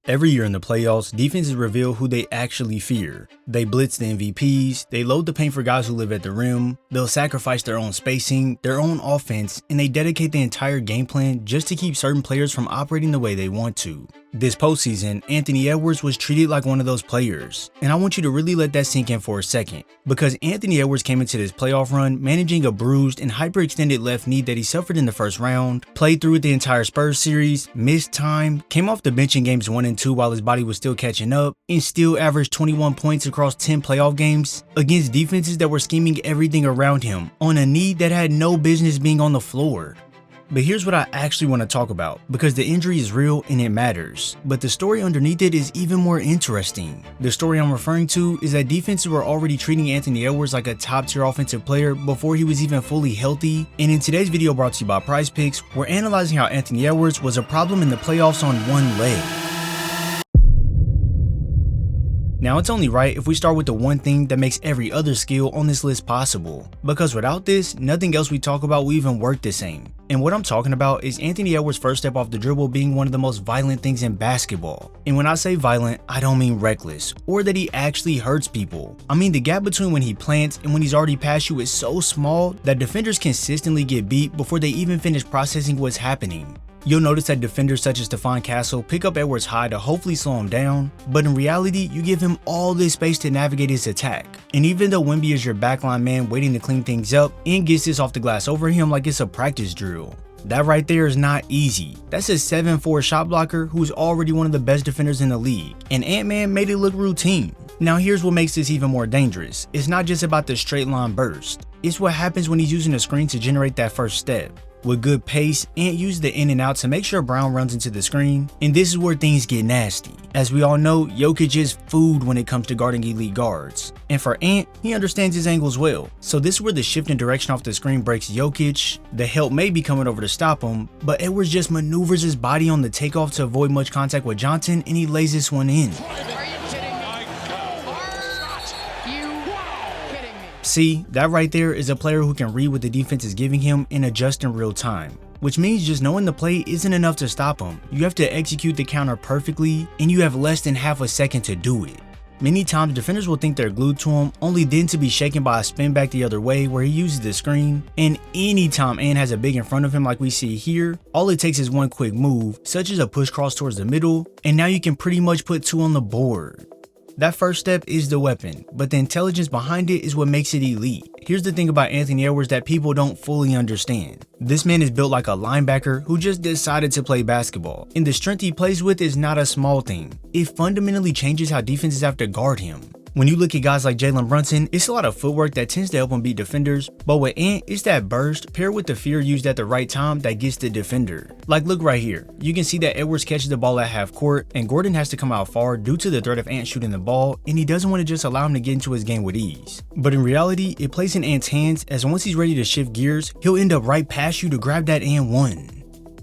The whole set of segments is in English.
Every year in the playoffs, defenses reveal who they actually fear. They blitz the MVPs, they load the paint for guys who live at the rim, they'll sacrifice their own spacing, their own offense, and they dedicate the entire game plan just to keep certain players from operating the way they want to. This postseason, Anthony Edwards was treated like one of those players, and I want you to really let that sink in for a second, because Anthony Edwards came into this playoff run managing a bruised and hyperextended left knee that he suffered in the first round, played through it the entire Spurs series, missed time, came off the bench in games 1 and 2 while his body was still catching up, and still averaged 21 points across 10 playoff games against defenses that were scheming everything around him on a knee that had no business being on the floor. But here's what I actually want to talk about, because the injury is real and it matters. But the story underneath it is even more interesting. The story I'm referring to is that defenses were already treating Anthony Edwards like a top-tier offensive player before he was even fully healthy. And in today's video brought to you by ProdGxm, we're analyzing how Anthony Edwards was a problem in the playoffs on one leg. Now, it's only right if we start with the one thing that makes every other skill on this list possible, because without this, nothing else we talk about will even work the same. And what I'm talking about is Anthony Edwards' first step off the dribble being one of the most violent things in basketball. And when I say violent, I don't mean reckless, or that he actually hurts people. I mean the gap between when he plants and when he's already past you is so small that defenders consistently get beat before they even finish processing what's happening. You'll notice that defenders such as Stephon Castle pick up Edwards high to hopefully slow him down, but in reality, you give him all this space to navigate his attack. And even though Wemby is your backline man waiting to clean things up and gets this off the glass over him like it's a practice drill, that right there is not easy. That's a 7'4" shot blocker who's already one of the best defenders in the league, and Ant-Man made it look routine. Now here's what makes this even more dangerous. It's not just about the straight line burst. It's what happens when he's using the screen to generate that first step. With good pace, Ant uses the in and out to make sure Brown runs into the screen, and this is where things get nasty. As we all know, Jokic is food when it comes to guarding elite guards. And for Ant, he understands his angles well. So this is where the shift in direction off the screen breaks Jokic. The help may be coming over to stop him, but Edwards just maneuvers his body on the takeoff to avoid much contact with Johnson, and he lays this one in. See, that right there is a player who can read what the defense is giving him and adjust in real time. Which means just knowing the play isn't enough to stop him. You have to execute the counter perfectly, and you have less than half a second to do it. Many times defenders will think they're glued to him, only then to be shaken by a spin back the other way where he uses the screen. And anytime Ant has a big in front of him like we see here, all it takes is one quick move, such as a push cross towards the middle, and now you can pretty much put 2 on the board. That first step is the weapon, but the intelligence behind it is what makes it elite. Here's the thing about Anthony Edwards that people don't fully understand. This man is built like a linebacker who just decided to play basketball, and the strength he plays with is not a small thing. It fundamentally changes how defenses have to guard him. When you look at guys like Jalen Brunson, it's a lot of footwork that tends to help him beat defenders, but with Ant, it's that burst paired with the fear used at the right time that gets the defender. Like look right here, you can see that Edwards catches the ball at half court, and Gordon has to come out far due to the threat of Ant shooting the ball, and he doesn't want to just allow him to get into his game with ease. But in reality, it plays in Ant's hands, as once he's ready to shift gears, he'll end up right past you to grab that and one.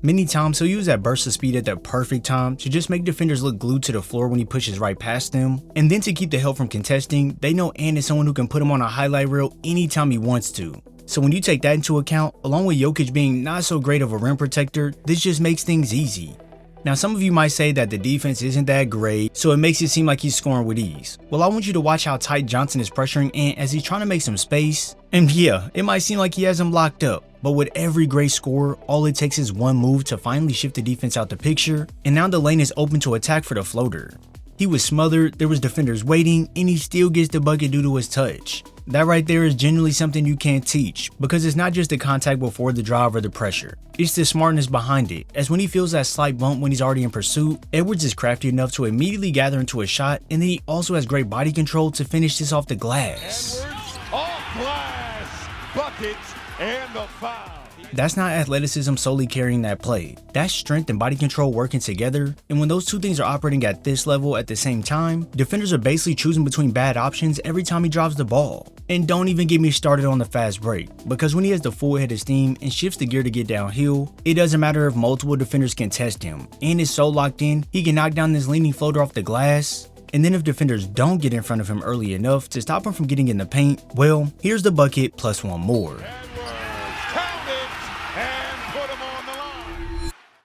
Many times he'll use that burst of speed at the perfect time to just make defenders look glued to the floor when he pushes right past them, and then to keep the help from contesting, they know Ant is someone who can put him on a highlight reel anytime he wants to. So when you take that into account, along with Jokic being not so great of a rim protector, this just makes things easy. Now some of you might say that the defense isn't that great, so it makes it seem like he's scoring with ease. Well, I want you to watch how tight Johnson is pressuring Ant as he's trying to make some space. And yeah, it might seem like he has him locked up, but with every great scorer, all it takes is one move to finally shift the defense out the picture, and now the lane is open to attack for the floater. He was smothered, there was defenders waiting, and he still gets the bucket due to his touch. That right there is genuinely something you can't teach, because it's not just the contact before the drive or the pressure. It's the smartness behind it, as when he feels that slight bump when he's already in pursuit, Edwards is crafty enough to immediately gather into a shot, and then he also has great body control to finish this off the glass. Edwards off glass, buckets, and the foul. That's not athleticism solely carrying that play. That's strength and body control working together, and when those two things are operating at this level at the same time, defenders are basically choosing between bad options every time he drops the ball. And don't even get me started on the fast break, because when he has the full head of steam and shifts the gear to get downhill, it doesn't matter if multiple defenders can test him, and is so locked in, he can knock down this leaning floater off the glass. And then if defenders don't get in front of him early enough to stop him from getting in the paint, well, here's the bucket plus one more.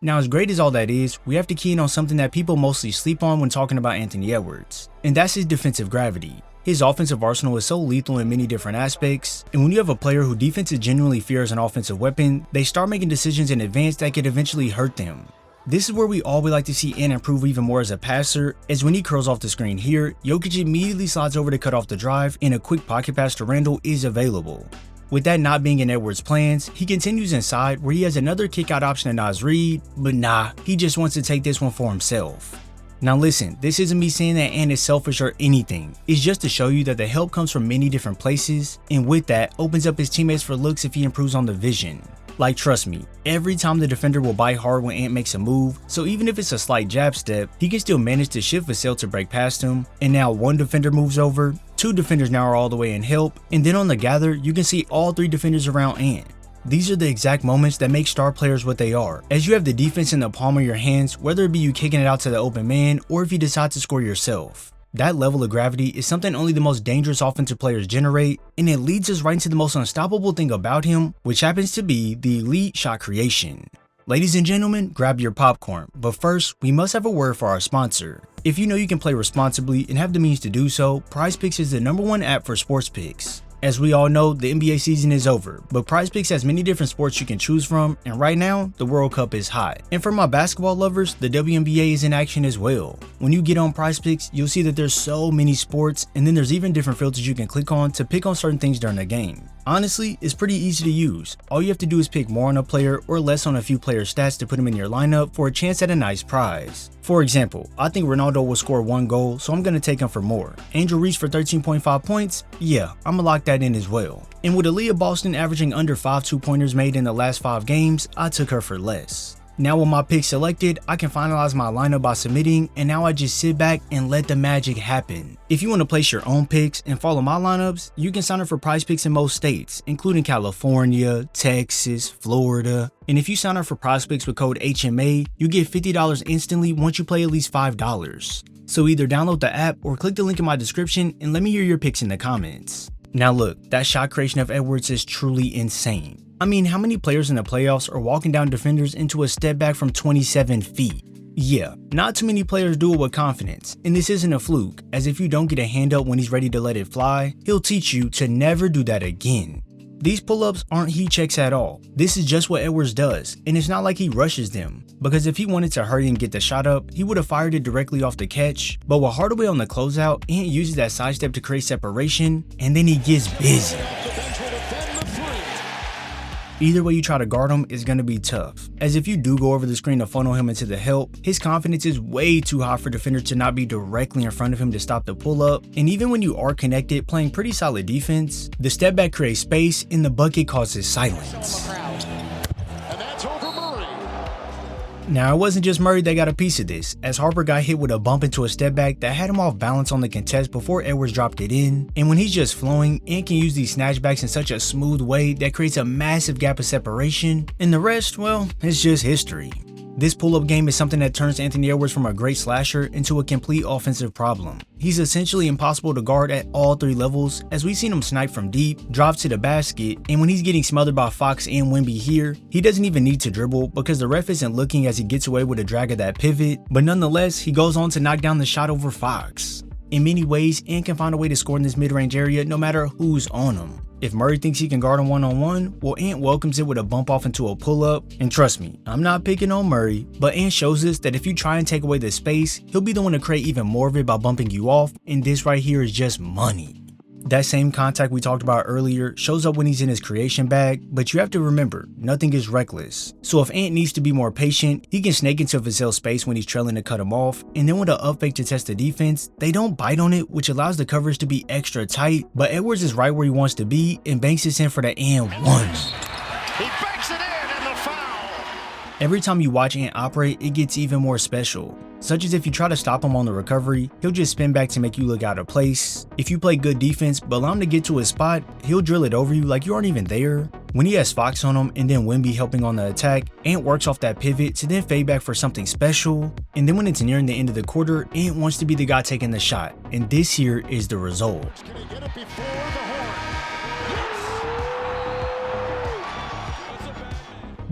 Now, as great as all that is, we have to key in on something that people mostly sleep on when talking about Anthony Edwards, and that's his defensive gravity. His offensive arsenal is so lethal in many different aspects, and when you have a player who defenses genuinely fear as an offensive weapon, they start making decisions in advance that could eventually hurt them. This is where we all would like to see Ant improve even more as a passer, as when he curls off the screen here, Jokic immediately slides over to cut off the drive, and a quick pocket pass to Randle is available. With that not being in Edwards' plans, he continues inside where he has another kick-out option to Naz Reid, but nah, he just wants to take this one for himself. Now listen, this isn't me saying that Ant is selfish or anything, it's just to show you that the help comes from many different places, and with that, opens up his teammates for looks if he improves on the vision. Like, trust me, every time the defender will bite hard when Ant makes a move, so even if it's a slight jab step, he can still manage to shift Vassell to break past him, and now one defender moves over, two defenders now are all the way in help, and then on the gather, you can see all three defenders around Ant. These are the exact moments that make star players what they are, as you have the defense in the palm of your hands, whether it be you kicking it out to the open man, or if you decide to score yourself. That level of gravity is something only the most dangerous offensive players generate, and it leads us right into the most unstoppable thing about him, which happens to be the elite shot creation. Ladies and gentlemen, grab your popcorn, but first, we must have a word for our sponsor. If you know you can play responsibly and have the means to do so, PrizePicks is the #1 app for sports picks. As we all know, the NBA season is over, but PrizePicks has many different sports you can choose from, and right now, the World Cup is hot. And for my basketball lovers, the WNBA is in action as well. When you get on PrizePicks, you'll see that there's so many sports, and then there's even different filters you can click on to pick on certain things during the game. Honestly, it's pretty easy to use. All you have to do is pick more on a player or less on a few player stats to put them in your lineup for a chance at a nice prize. For example, I think Ronaldo will score 1 goal, so I'm going to take him for more. Angel Reese for 13.5 points? Yeah, I'm going to lock that in as well. And with Aaliyah Boston averaging under 5 2-pointers made in the last 5 games, I took her for less. Now with my pick selected, I can finalize my lineup by submitting, and now I just sit back and let the magic happen. If you want to place your own picks and follow my lineups, you can sign up for PrizePicks in most states, including California, Texas, Florida. And if you sign up for PrizePicks with code HMA, you get $50 instantly once you play at least $5. So either download the app or click the link in my description and let me hear your picks in the comments. Now look, that shot creation of Edwards is truly insane. I mean, how many players in the playoffs are walking down defenders into a step back from 27 feet? Yeah, not too many players do it with confidence, and this isn't a fluke, as if you don't get a hand up when he's ready to let it fly, he'll teach you to never do that again. These pull-ups aren't heat checks at all. This is just what Edwards does, and it's not like he rushes them, because if he wanted to hurry and get the shot up, he would have fired it directly off the catch, but with Hardaway on the closeout, Ant uses that sidestep to create separation, and then he gets busy. Either way you try to guard him is going to be tough, as if you do go over the screen to funnel him into the help, his confidence is way too high for defenders to not be directly in front of him to stop the pull-up, and even when you are connected playing pretty solid defense, the step back creates space and the bucket causes silence. Now, it wasn't just Murray that got a piece of this, as Harper got hit with a bump into a step back that had him off balance on the contest before Edwards dropped it in, and when he's just flowing, Ant can use these snatchbacks in such a smooth way that creates a massive gap of separation, and the rest, well, it's just history. This pull-up game is something that turns Anthony Edwards from a great slasher into a complete offensive problem. He's essentially impossible to guard at all 3 levels, as we've seen him snipe from deep, drive to the basket, and when he's getting smothered by Fox and Wemby here, he doesn't even need to dribble because the ref isn't looking as he gets away with a drag of that pivot, but nonetheless, he goes on to knock down the shot over Fox. In many ways, Ant can find a way to score in this mid-range area no matter who's on him. If Murray thinks he can guard him one-on-one, well, Ant welcomes it with a bump off into a pull-up, and trust me, I'm not picking on Murray, but Ant shows us that if you try and take away the space, he'll be the one to create even more of it by bumping you off, and this right here is just money. That same contact we talked about earlier shows up when he's in his creation bag, but you have to remember, nothing is reckless. So if Ant needs to be more patient, he can snake into Vassell's space when he's trailing to cut him off, and then with an up fake to test the defense, they don't bite on it, which allows the coverage to be extra tight, but Edwards is right where he wants to be, and banks this in for the and one. He banks it in and the foul. Every time you watch Ant operate, it gets even more special. Such as if you try to stop him on the recovery, he'll just spin back to make you look out of place. If you play good defense but allow him to get to his spot, he'll drill it over you like you aren't even there. When he has Fox on him and then Wemby helping on the attack, Ant works off that pivot to then fade back for something special. And then when it's nearing the end of the quarter, Ant wants to be the guy taking the shot. And this here is the result. Can he get it before the horn?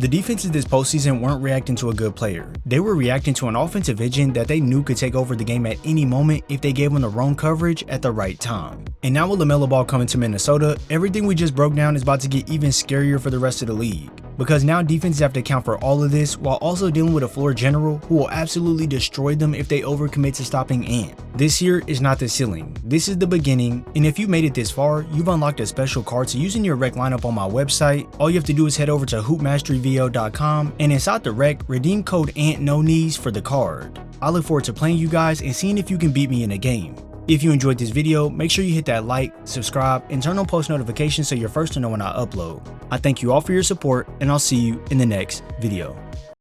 The defenses this postseason weren't reacting to a good player. They were reacting to an offensive engine that they knew could take over the game at any moment if they gave them the wrong coverage at the right time. And now with LaMelo Ball coming to Minnesota, everything we just broke down is about to get even scarier for the rest of the league. Because now defenses have to account for all of this while also dealing with a floor general who will absolutely destroy them if they overcommit to stopping Ant. This here is not the ceiling, this is the beginning, and if you made it this far, you've unlocked a special card to use in your rec lineup on my website. All you have to do is head over to hoopmasteryvo.com and inside the rec, redeem code ANTNOKNEES for the card. I look forward to playing you guys and seeing if you can beat me in a game. If you enjoyed this video, make sure you hit that like, subscribe, and turn on post notifications so you're first to know when I upload. I thank you all for your support, and I'll see you in the next video.